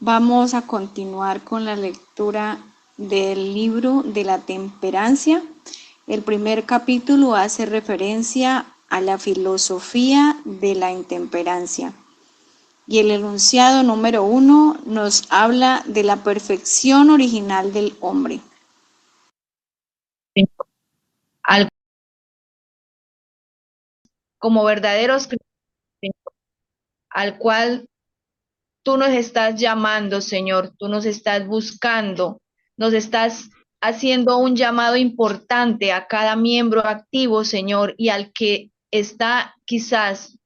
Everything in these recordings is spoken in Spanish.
Vamos a continuar con la lectura del libro de la temperancia. El primer capítulo hace referencia a la filosofía de la intemperancia. Y el enunciado número 1 nos habla de la perfección original del hombre. Al, como verdaderos cristianos, al cual tú nos estás llamando, Señor, tú nos estás buscando, nos estás haciendo un llamado importante a cada miembro activo, Señor, y al que está quizás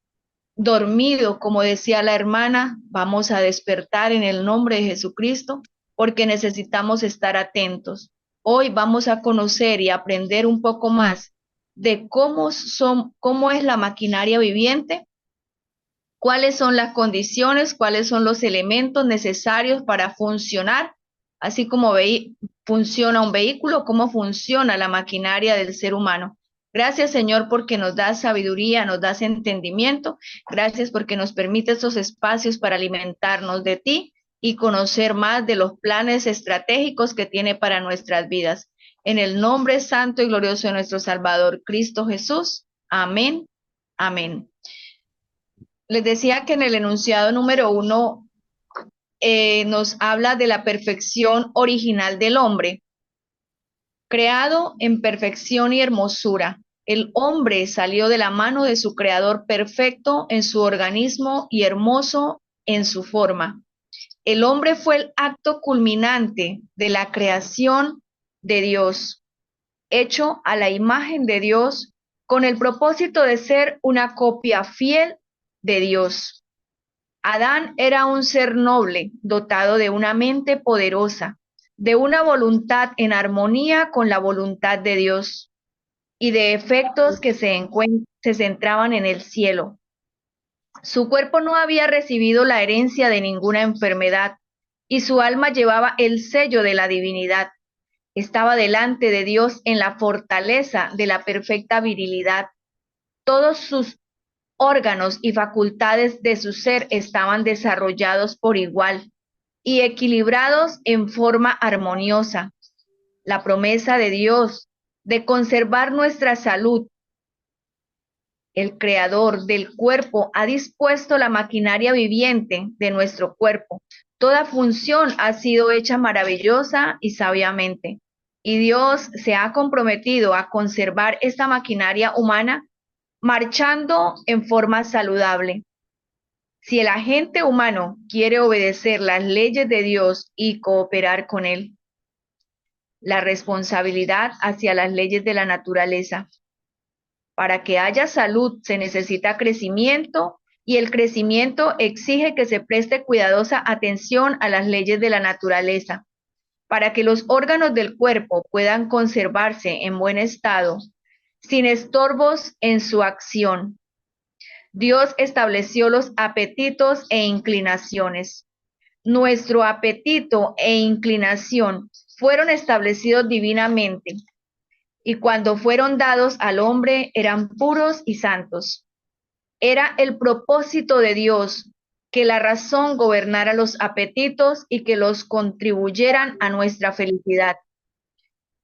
dormido, como decía la hermana, vamos a despertar en el nombre de Jesucristo, porque necesitamos estar atentos. Hoy vamos a conocer y aprender un poco más de cómo es la maquinaria viviente, cuáles son las condiciones, cuáles son los elementos necesarios para funcionar, así como funciona un vehículo, cómo funciona la maquinaria del ser humano. Gracias, Señor, porque nos das sabiduría, nos das entendimiento. Gracias porque nos permite estos espacios para alimentarnos de ti y conocer más de los planes estratégicos que tiene para nuestras vidas. En el nombre santo y glorioso de nuestro Salvador, Cristo Jesús. Amén. Amén. Les decía que en el enunciado número 1 nos habla de la perfección original del hombre, creado en perfección y hermosura. El hombre salió de la mano de su creador perfecto en su organismo y hermoso en su forma. El hombre fue el acto culminante de la creación de Dios, hecho a la imagen de Dios con el propósito de ser una copia fiel de Dios. Adán era un ser noble, dotado de una mente poderosa, de una voluntad en armonía con la voluntad de Dios y de efectos que se centraban en el cielo. Su cuerpo no había recibido la herencia de ninguna enfermedad y su alma llevaba el sello de la divinidad. Estaba delante de Dios en la fortaleza de la perfecta virilidad. Todos sus órganos y facultades de su ser estaban desarrollados por igual y equilibrados en forma armoniosa. La promesa de Dios de conservar nuestra salud, el creador del cuerpo, ha dispuesto la maquinaria viviente de nuestro cuerpo. Toda función ha sido hecha maravillosa y sabiamente. Y Dios se ha comprometido a conservar esta maquinaria humana marchando en forma saludable. Si el agente humano quiere obedecer las leyes de Dios y cooperar con él, la responsabilidad hacia las leyes de la naturaleza. Para que haya salud se necesita crecimiento y el crecimiento exige que se preste cuidadosa atención a las leyes de la naturaleza. Para que los órganos del cuerpo puedan conservarse en buen estado, sin estorbos en su acción, Dios estableció los apetitos e inclinaciones. Nuestro apetito e inclinación fueron establecidos divinamente y cuando fueron dados al hombre eran puros y santos. Era el propósito de Dios que la razón gobernara los apetitos y que los contribuyeran a nuestra felicidad.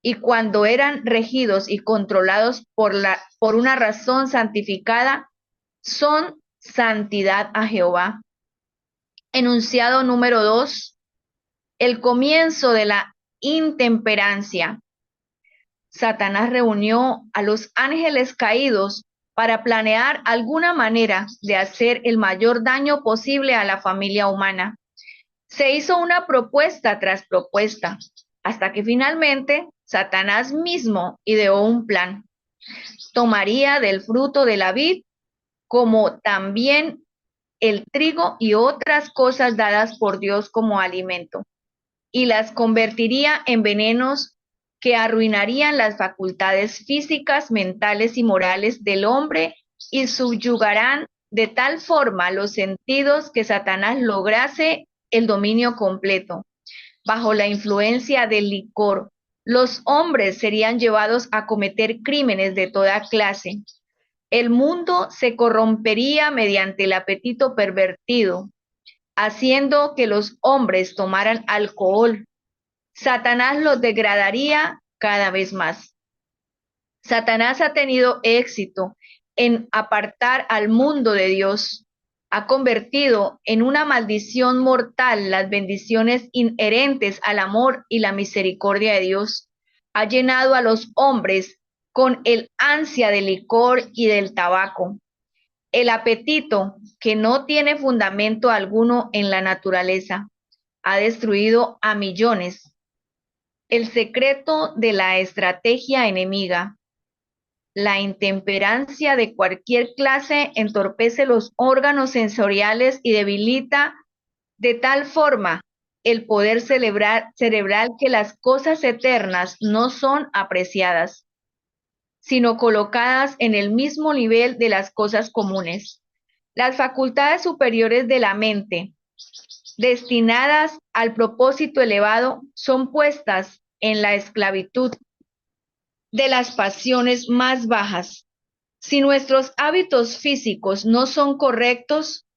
Y cuando eran regidos y controlados por una razón santificada, son santidad a Jehová. Enunciado número 2, el comienzo de la intemperancia. Satanás reunió a los ángeles caídos para planear alguna manera de hacer el mayor daño posible a la familia humana. Se hizo una propuesta tras propuesta, hasta que finalmente Satanás mismo ideó un plan. Tomaría del fruto de la vid, como también el trigo y otras cosas dadas por Dios como alimento, y las convertiría en venenos que arruinarían las facultades físicas, mentales y morales del hombre y subyugarán de tal forma los sentidos que Satanás lograse el dominio completo. Bajo la influencia del licor, los hombres serían llevados a cometer crímenes de toda clase. El mundo se corrompería mediante el apetito pervertido haciendo que los hombres tomaran alcohol. Satanás los degradaría cada vez más. Satanás ha tenido éxito en apartar al mundo de Dios. Ha convertido en una maldición mortal las bendiciones inherentes al amor y la misericordia de Dios. Ha llenado a los hombres con el ansia del licor y del tabaco. El apetito, que no tiene fundamento alguno en la naturaleza, ha destruido a millones. El secreto de la estrategia enemiga. La intemperancia de cualquier clase entorpece los órganos sensoriales y debilita de tal forma el poder cerebral que las cosas eternas no son apreciadas, sino colocadas en el mismo nivel de las cosas comunes. Las facultades superiores de la mente, destinadas al propósito elevado, son puestas en la esclavitud de las pasiones más bajas. Si nuestros hábitos físicos no son correctos,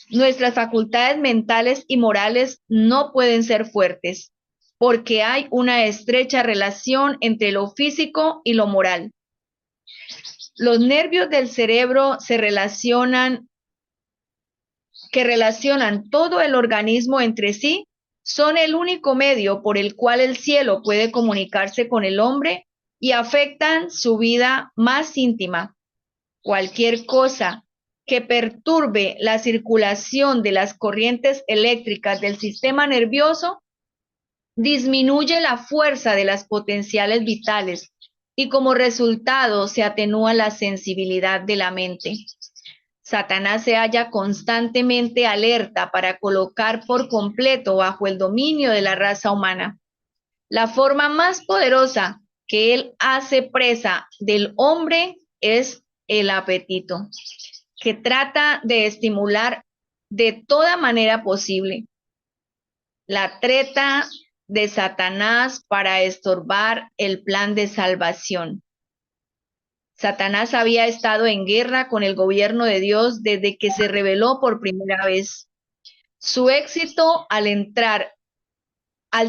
nuestras facultades mentales y morales no pueden ser fuertes, porque hay una estrecha relación entre lo físico y lo moral. Los nervios del cerebro que relacionan todo el organismo entre sí, son el único medio por el cual el cielo puede comunicarse con el hombre y afectan su vida más íntima. Cualquier cosa que perturbe la circulación de las corrientes eléctricas del sistema nervioso disminuye la fuerza de las potenciales vitales y como resultado se atenúa la sensibilidad de la mente. Satanás se halla constantemente alerta para colocar por completo bajo el dominio de la raza humana. La forma más poderosa que él hace presa del hombre es el apetito, que trata de estimular de toda manera posible. La treta de Satanás para estorbar el plan de salvación. Satanás había estado en guerra con el gobierno de Dios desde que se reveló por primera vez. Su éxito al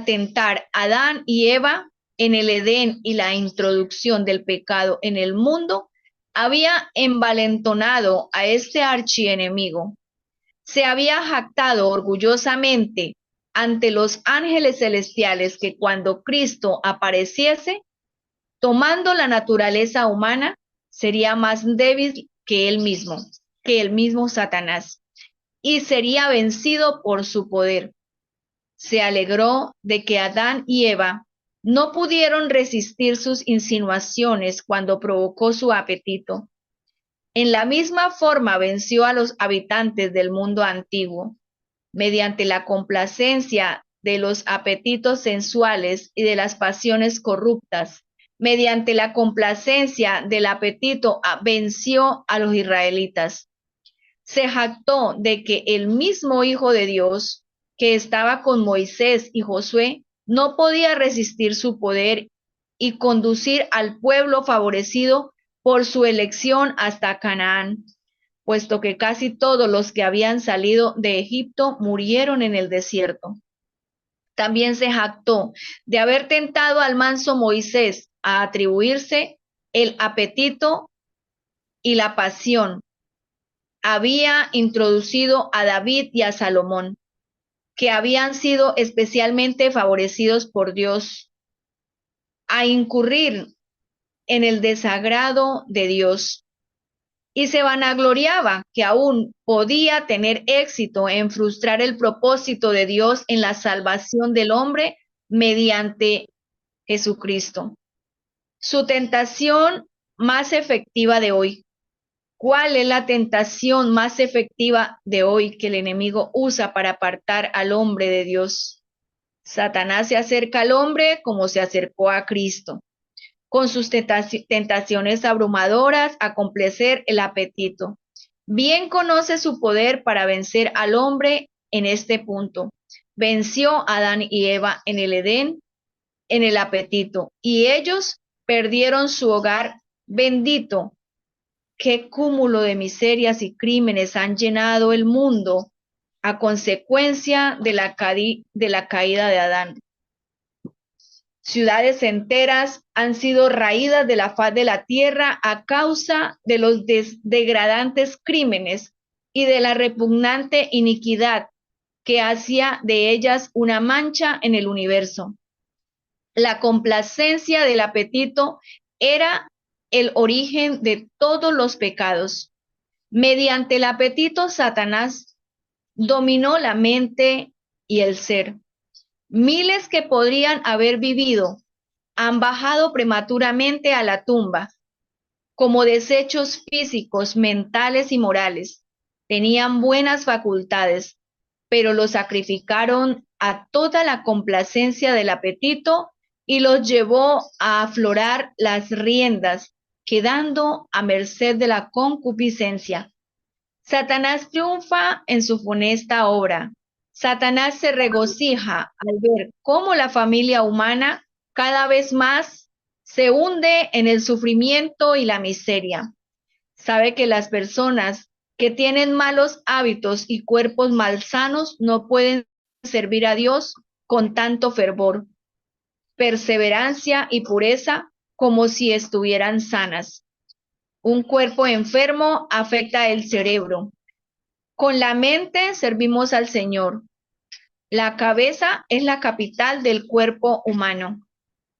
tentar a Adán y Eva en el Edén y la introducción del pecado en el mundo había envalentonado a este archienemigo. Se había jactado orgullosamente ante los ángeles celestiales que cuando Cristo apareciese, tomando la naturaleza humana, sería más débil que el mismo Satanás, y sería vencido por su poder. Se alegró de que Adán y Eva no pudieron resistir sus insinuaciones cuando provocó su apetito. En la misma forma venció a los habitantes del mundo antiguo, mediante la complacencia de los apetitos sensuales y de las pasiones corruptas. Mediante la complacencia del apetito venció a los israelitas. Se jactó de que el mismo Hijo de Dios, que estaba con Moisés y Josué, no podía resistir su poder y conducir al pueblo favorecido por su elección hasta Canaán, puesto que casi todos los que habían salido de Egipto murieron en el desierto. También se jactó de haber tentado al manso Moisés a atribuirse el apetito y la pasión. Había introducido a David y a Salomón, que habían sido especialmente favorecidos por Dios, a incurrir en el desagrado de Dios. Y se vanagloriaba que aún podía tener éxito en frustrar el propósito de Dios en la salvación del hombre mediante Jesucristo. Su tentación más efectiva de hoy. ¿Cuál es la tentación más efectiva de hoy que el enemigo usa para apartar al hombre de Dios? Satanás se acerca al hombre como se acercó a Cristo, con sus tentaciones abrumadoras a complacer el apetito. Bien conoce su poder para vencer al hombre en este punto. Venció a Adán y Eva en el Edén, en el apetito, y ellos perdieron su hogar bendito. Qué cúmulo de miserias y crímenes han llenado el mundo a consecuencia de la caída de Adán. Ciudades enteras han sido raídas de la faz de la tierra a causa de los degradantes crímenes y de la repugnante iniquidad que hacía de ellas una mancha en el universo. La complacencia del apetito era el origen de todos los pecados. Mediante el apetito, Satanás dominó la mente y el ser. Miles que podrían haber vivido han bajado prematuramente a la tumba como desechos físicos, mentales y morales. Tenían buenas facultades, pero los sacrificaron a toda la complacencia del apetito y los llevó a aflorar las riendas, quedando a merced de la concupiscencia. Satanás triunfa en su funesta obra. Satanás se regocija al ver cómo la familia humana cada vez más se hunde en el sufrimiento y la miseria. Sabe que las personas que tienen malos hábitos y cuerpos malsanos no pueden servir a Dios con tanto fervor, perseverancia y pureza como si estuvieran sanas. Un cuerpo enfermo afecta el cerebro. Con la mente servimos al Señor. La cabeza es la capital del cuerpo humano.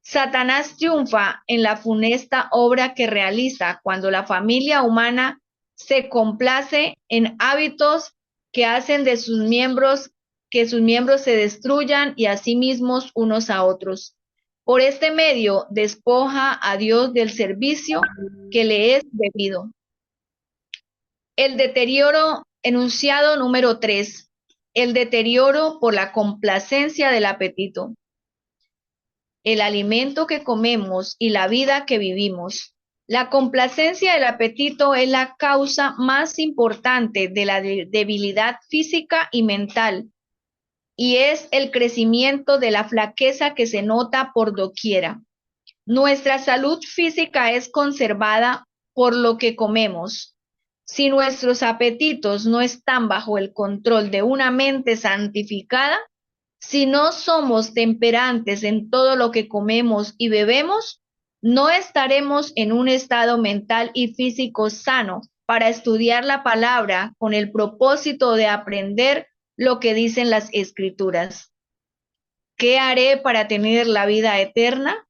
Satanás triunfa en la funesta obra que realiza cuando la familia humana se complace en hábitos que hacen de sus miembros que sus miembros se destruyan y a sí mismos unos a otros. Por este medio despoja a Dios del servicio que le es debido. El deterioro, enunciado número 3, el deterioro por la complacencia del apetito. El alimento que comemos y la vida que vivimos. La complacencia del apetito es la causa más importante de la debilidad física y mental, y es el crecimiento de la flaqueza que se nota por doquiera. Nuestra salud física es conservada por lo que comemos. Si nuestros apetitos no están bajo el control de una mente santificada, si no somos temperantes en todo lo que comemos y bebemos, no estaremos en un estado mental y físico sano para estudiar la palabra con el propósito de aprender lo que dicen las Escrituras. ¿Qué haré para tener la vida eterna?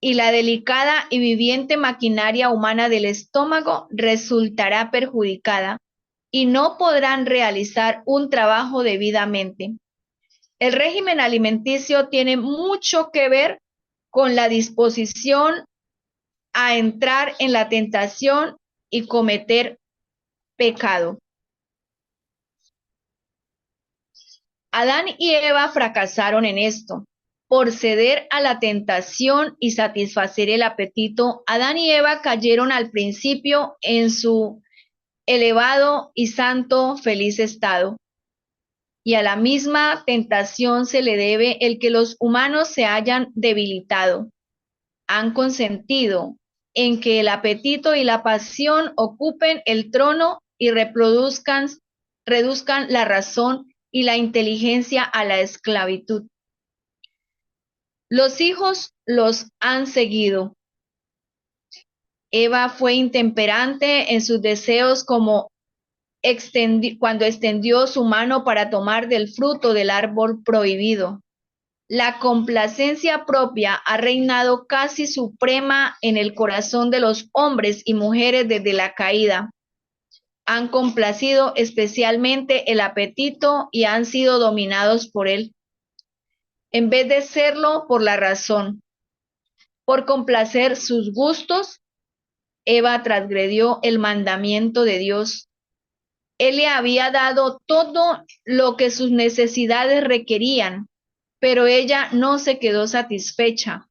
Y la delicada y viviente maquinaria humana del estómago resultará perjudicada y no podrán realizar un trabajo debidamente. El régimen alimenticio tiene mucho que ver con la disposición a entrar en la tentación y cometer pecado. Adán y Eva fracasaron en esto. Por ceder a la tentación y satisfacer el apetito, Adán y Eva cayeron al principio en su elevado y santo feliz estado. Y a la misma tentación se le debe el que los humanos se hayan debilitado. Han consentido en que el apetito y la pasión ocupen el trono y reduzcan la razón y la inteligencia a la esclavitud. Los hijos los han seguido. Eva fue intemperante en sus deseos como cuando extendió su mano para tomar del fruto del árbol prohibido. La complacencia propia ha reinado casi suprema en el corazón de los hombres y mujeres desde la caída. Han complacido especialmente el apetito y han sido dominados por él, en vez de serlo por la razón. Por complacer sus gustos, Eva transgredió el mandamiento de Dios. Él le había dado todo lo que sus necesidades requerían, pero ella no se quedó satisfecha.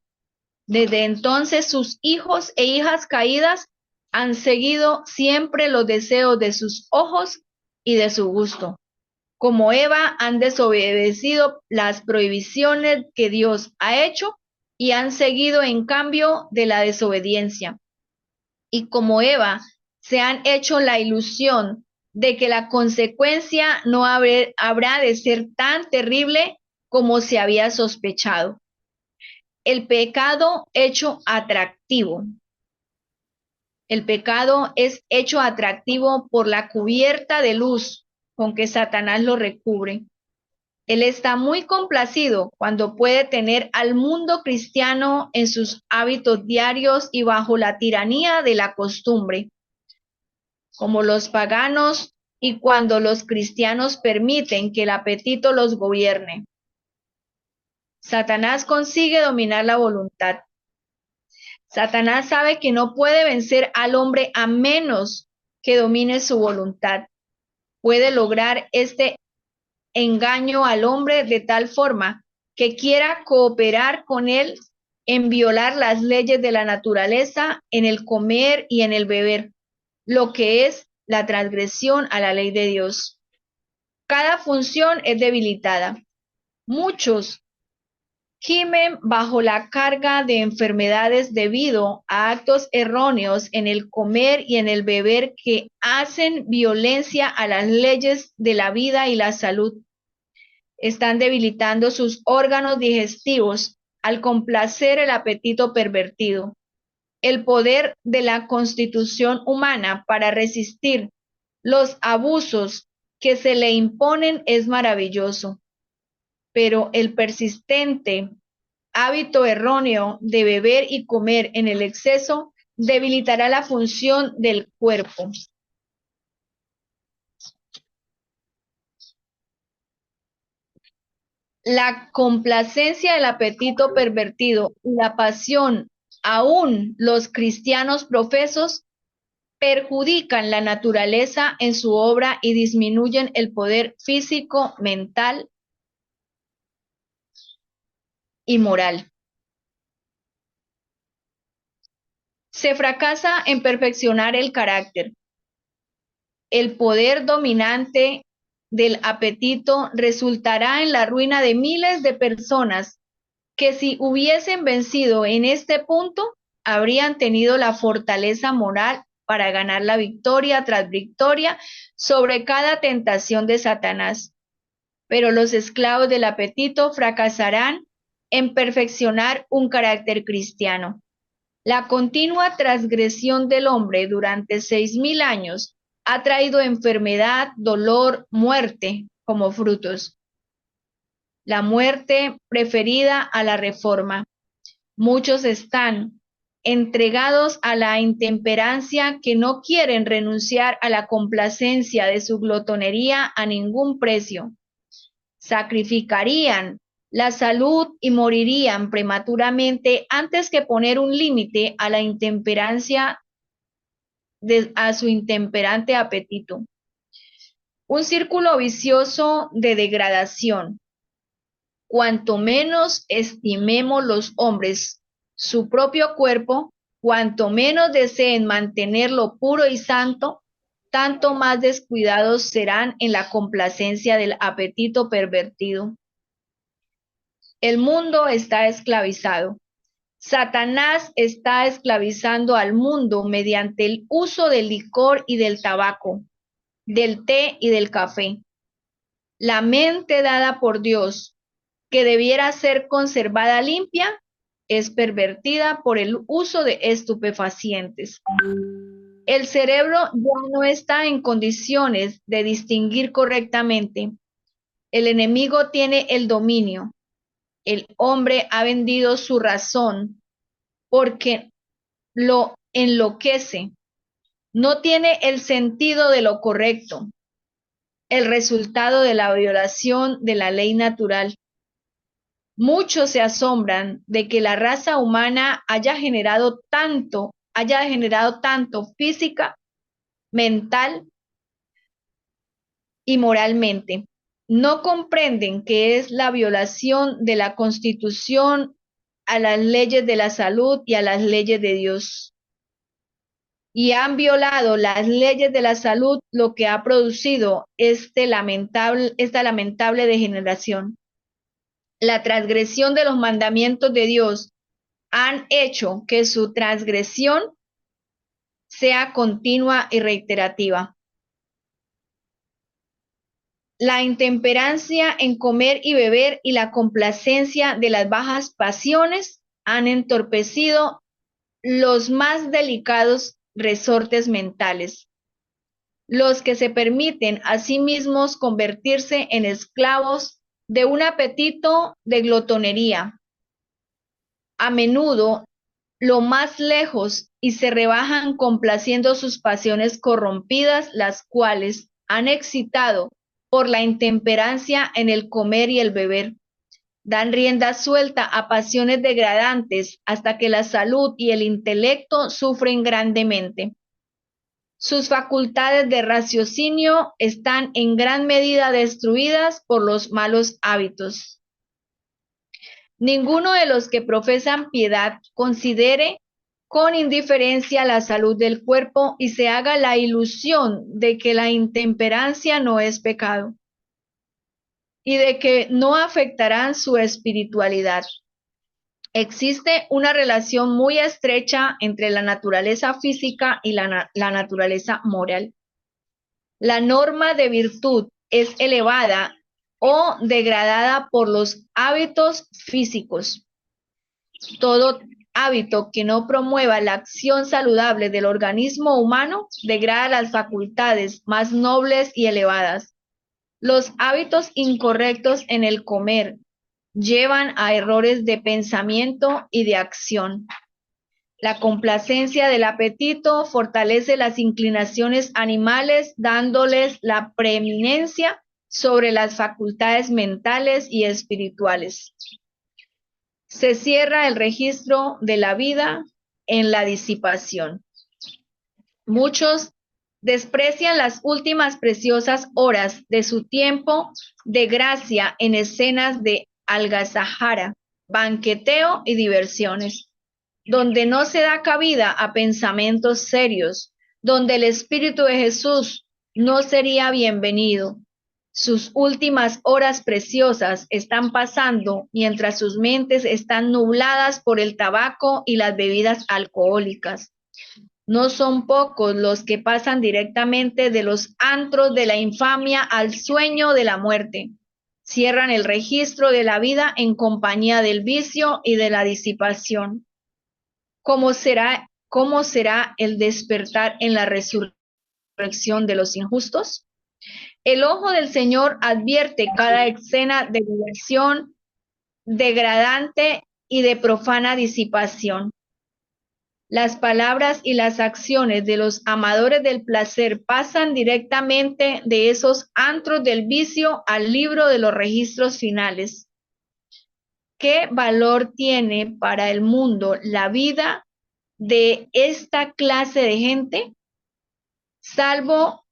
Desde entonces sus hijos e hijas caídas han seguido siempre los deseos de sus ojos y de su gusto. Como Eva, han desobedecido las prohibiciones que Dios ha hecho y han seguido en cambio de la desobediencia. Y como Eva, se han hecho la ilusión de que la consecuencia no habrá de ser tan terrible como se había sospechado. El pecado hecho atractivo. El pecado es hecho atractivo por la cubierta de luz con que Satanás lo recubre. Él está muy complacido cuando puede tener al mundo cristiano en sus hábitos diarios y bajo la tiranía de la costumbre, como los paganos, y cuando los cristianos permiten que el apetito los gobierne. Satanás consigue dominar la voluntad. Satanás sabe que no puede vencer al hombre a menos que domine su voluntad. Puede lograr este engaño al hombre de tal forma que quiera cooperar con él en violar las leyes de la naturaleza, en el comer y en el beber, lo que es la transgresión a la ley de Dios. Cada función es debilitada. Muchos gimen bajo la carga de enfermedades debido a actos erróneos en el comer y en el beber que hacen violencia a las leyes de la vida y la salud. Están debilitando sus órganos digestivos al complacer el apetito pervertido. El poder de la constitución humana para resistir los abusos que se le imponen es maravilloso, pero el persistente hábito erróneo de beber y comer en el exceso debilitará la función del cuerpo. La complacencia del apetito pervertido y la pasión, aún los cristianos profesos, perjudican la naturaleza en su obra y disminuyen el poder físico, mental y moral. Se fracasa en perfeccionar el carácter. El poder dominante del apetito resultará en la ruina de miles de personas que, si hubiesen vencido en este punto, habrían tenido la fortaleza moral para ganar la victoria tras victoria sobre cada tentación de Satanás. Pero los esclavos del apetito fracasarán en perfeccionar un carácter cristiano. La continua transgresión del hombre durante 6.000 años ha traído enfermedad, dolor, muerte como frutos. La muerte preferida a la reforma. Muchos están entregados a la intemperancia, que no quieren renunciar a la complacencia de su glotonería a ningún precio. Sacrificarían la salud y morirían prematuramente antes que poner un límite a la intemperancia, a su intemperante apetito. Un círculo vicioso de degradación. Cuanto menos estimemos los hombres su propio cuerpo, cuanto menos deseen mantenerlo puro y santo, tanto más descuidados serán en la complacencia del apetito pervertido. El mundo está esclavizado. Satanás está esclavizando al mundo mediante el uso del licor y del tabaco, del té y del café. La mente dada por Dios, que debiera ser conservada limpia, es pervertida por el uso de estupefacientes. El cerebro ya no está en condiciones de distinguir correctamente. El enemigo tiene el dominio. El hombre ha vendido su razón porque lo enloquece. No tiene el sentido de lo correcto, el resultado de la violación de la ley natural. Muchos se asombran de que la raza humana haya generado tanto física, mental y moralmente. No comprenden que es la violación de la Constitución a las leyes de la salud y a las leyes de Dios. Y han violado las leyes de la salud, lo que ha producido esta lamentable degeneración. La transgresión de los mandamientos de Dios han hecho que su transgresión sea continua y reiterativa. La intemperancia en comer y beber y la complacencia de las bajas pasiones han entorpecido los más delicados resortes mentales, los que se permiten a sí mismos convertirse en esclavos de un apetito de glotonería, a menudo lo más lejos, y se rebajan complaciendo sus pasiones corrompidas, las cuales han excitado por la intemperancia en el comer y el beber. Dan rienda suelta a pasiones degradantes hasta que la salud y el intelecto sufren grandemente. Sus facultades de raciocinio están en gran medida destruidas por los malos hábitos. Ninguno de los que profesan piedad considere con indiferencia la salud del cuerpo y se haga la ilusión de que la intemperancia no es pecado y de que no afectarán su espiritualidad. Existe una relación muy estrecha entre la naturaleza física y la naturaleza moral. La norma de virtud es elevada o degradada por los hábitos físicos. Todo hábito que no promueva la acción saludable del organismo humano degrada las facultades más nobles y elevadas. Los hábitos incorrectos en el comer llevan a errores de pensamiento y de acción. La complacencia del apetito fortalece las inclinaciones animales, dándoles la preeminencia sobre las facultades mentales y espirituales. Se cierra el registro de la vida en la disipación. Muchos desprecian las últimas preciosas horas de su tiempo de gracia en escenas de algazajara, banqueteo y diversiones, donde no se da cabida a pensamientos serios, donde el Espíritu de Jesús no sería bienvenido. Sus últimas horas preciosas están pasando mientras sus mentes están nubladas por el tabaco y las bebidas alcohólicas. No son pocos los que pasan directamente de los antros de la infamia al sueño de la muerte. Cierran el registro de la vida en compañía del vicio y de la disipación. ¿Cómo será el despertar en la resurrección de los injustos? El ojo del Señor advierte cada escena de diversión degradante y de profana disipación. Las palabras y las acciones de los amadores del placer pasan directamente de esos antros del vicio al libro de los registros finales. ¿Qué valor tiene para el mundo la vida de esta clase de gente? Salvo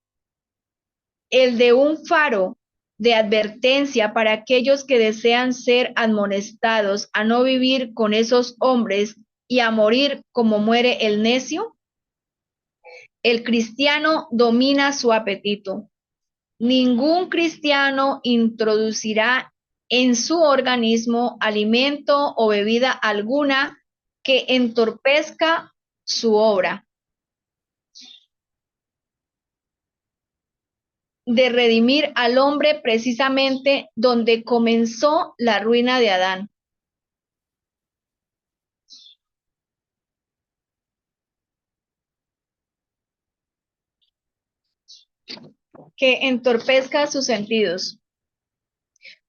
el de un faro de advertencia para aquellos que desean ser admonestados a no vivir con esos hombres y a morir como muere el necio. El cristiano domina su apetito. Ningún cristiano introducirá en su organismo alimento o bebida alguna que entorpezca su obra de redimir al hombre precisamente donde comenzó la ruina de Adán. Que entorpezca sus sentidos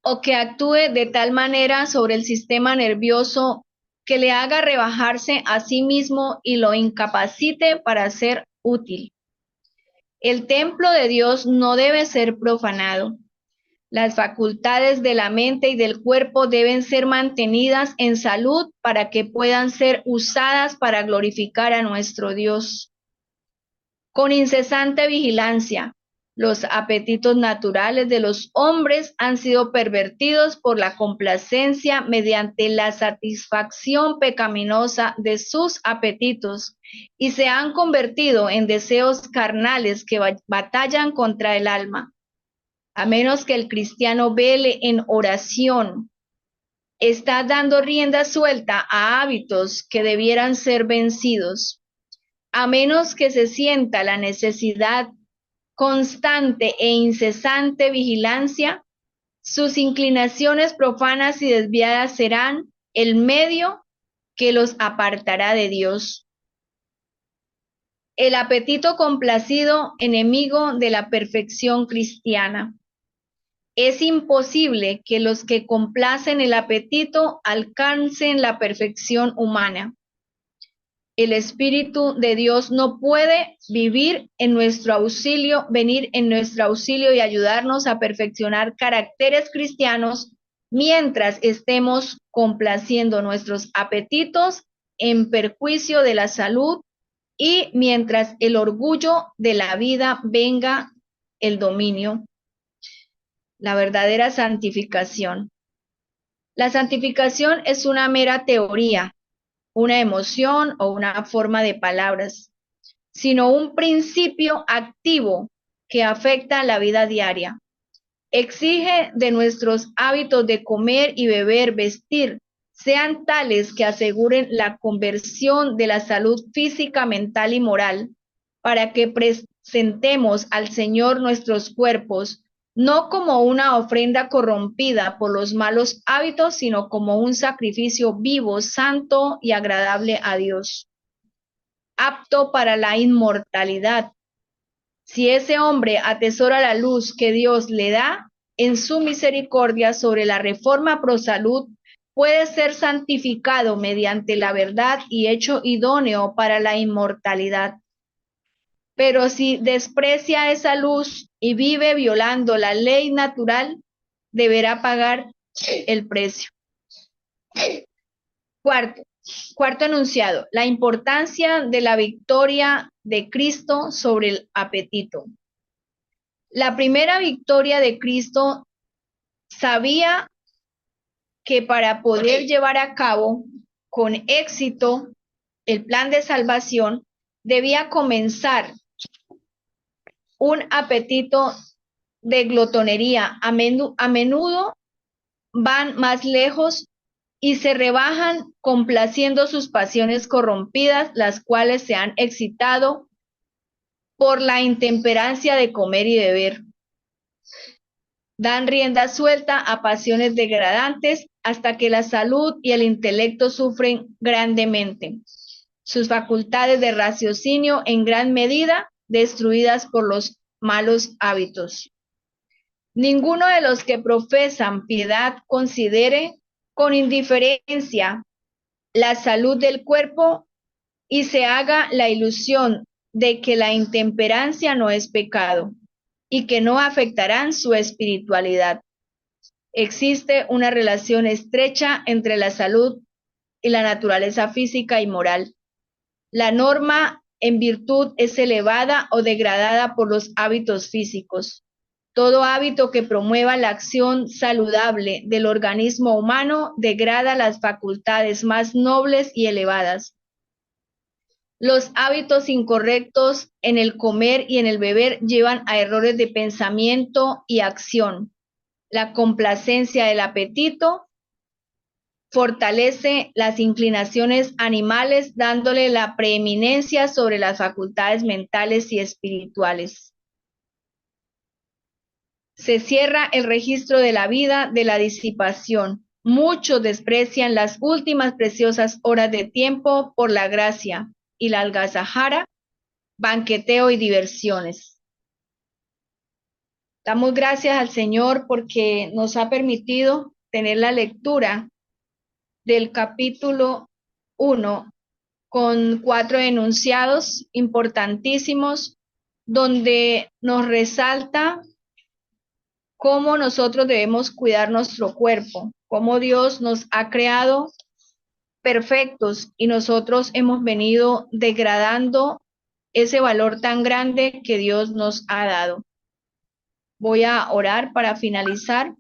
o que actúe de tal manera sobre el sistema nervioso que le haga rebajarse a sí mismo y lo incapacite para ser útil. El templo de Dios no debe ser profanado. Las facultades de la mente y del cuerpo deben ser mantenidas en salud para que puedan ser usadas para glorificar a nuestro Dios. Con incesante vigilancia, los apetitos naturales de los hombres han sido pervertidos por la complacencia mediante la satisfacción pecaminosa de sus apetitos y se han convertido en deseos carnales que batallan contra el alma. A menos que el cristiano vele en oración, está dando rienda suelta a hábitos que debieran ser vencidos. A menos que se sienta la necesidad constante e incesante vigilancia, sus inclinaciones profanas y desviadas serán el medio que los apartará de Dios. El apetito complacido, enemigo de la perfección cristiana. Es imposible que los que complacen el apetito alcancen la perfección humana. El Espíritu de Dios no puede venir en nuestro auxilio y ayudarnos a perfeccionar caracteres cristianos mientras estemos complaciendo nuestros apetitos en perjuicio de la salud y mientras el orgullo de la vida venga el dominio. La verdadera santificación. La santificación es una mera teoría, una emoción o una forma de palabras, sino un principio activo que afecta la vida diaria. Exige de nuestros hábitos de comer y beber, vestir, sean tales que aseguren la conversión de la salud física, mental y moral, para que presentemos al Señor nuestros cuerpos no como una ofrenda corrompida por los malos hábitos, sino como un sacrificio vivo, santo y agradable a Dios, apto para la inmortalidad. Si ese hombre atesora la luz que Dios le da en su misericordia sobre la reforma pro salud, puede ser santificado mediante la verdad y hecho idóneo para la inmortalidad. Pero si desprecia esa luz y vive violando la ley natural, deberá pagar el precio. Cuarto enunciado, la importancia de la victoria de Cristo sobre el apetito. La primera victoria de Cristo sabía que para poder llevar a cabo con éxito el plan de salvación, debía comenzar un apetito de glotonería. A menudo van más lejos y se rebajan complaciendo sus pasiones corrompidas, las cuales se han excitado por la intemperancia de comer y beber. Dan rienda suelta a pasiones degradantes hasta que la salud y el intelecto sufren grandemente. Sus facultades de raciocinio en gran medida destruidas por los malos hábitos. Ninguno de los que profesan piedad considere con indiferencia la salud del cuerpo y se haga la ilusión de que la intemperancia no es pecado y que no afectarán su espiritualidad. Existe una relación estrecha entre la salud y la naturaleza física y moral. La norma en virtud es elevada o degradada por los hábitos físicos. Todo hábito que promueva la acción saludable del organismo humano degrada las facultades más nobles y elevadas. Los hábitos incorrectos en el comer y en el beber llevan a errores de pensamiento y acción. La complacencia del apetito fortalece las inclinaciones animales, dándole la preeminencia sobre las facultades mentales y espirituales. Se cierra el registro de la vida de la disipación. Muchos desprecian las últimas preciosas horas de tiempo por la gracia y la algazajara, banqueteo y diversiones. Damos gracias al Señor porque nos ha permitido tener la lectura del capítulo 1 con 4 enunciados importantísimos donde nos resalta cómo nosotros debemos cuidar nuestro cuerpo, cómo Dios nos ha creado perfectos y nosotros hemos venido degradando ese valor tan grande que Dios nos ha dado. Voy a orar para finalizar.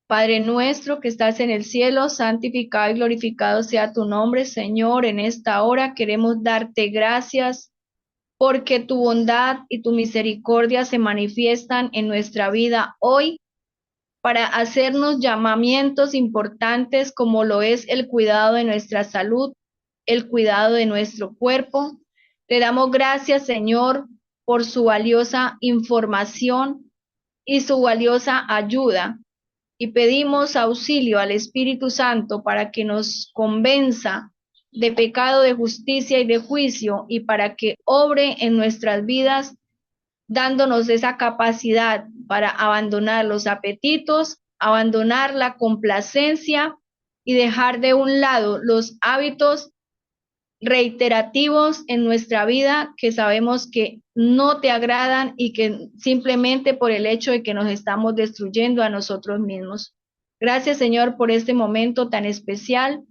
Padre nuestro que estás en el cielo, santificado y glorificado sea tu nombre, Señor. En esta hora queremos darte gracias porque tu bondad y tu misericordia se manifiestan en nuestra vida hoy para hacernos llamamientos importantes como lo es el cuidado de nuestra salud, el cuidado de nuestro cuerpo. Te damos gracias, Señor, por su valiosa información y su valiosa ayuda. Y pedimos auxilio al Espíritu Santo para que nos convenza de pecado, de justicia y de juicio, y para que obre en nuestras vidas, dándonos esa capacidad para abandonar los apetitos, abandonar la complacencia y dejar de un lado los hábitos reiterativos en nuestra vida que sabemos que no te agradan y que simplemente por el hecho de que nos estamos destruyendo a nosotros mismos. Gracias, Señor, por este momento tan especial.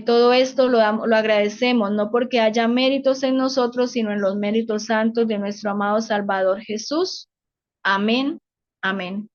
Todo esto lo agradecemos, no porque haya méritos en nosotros, sino en los méritos santos de nuestro amado Salvador Jesús. Amén. Amén.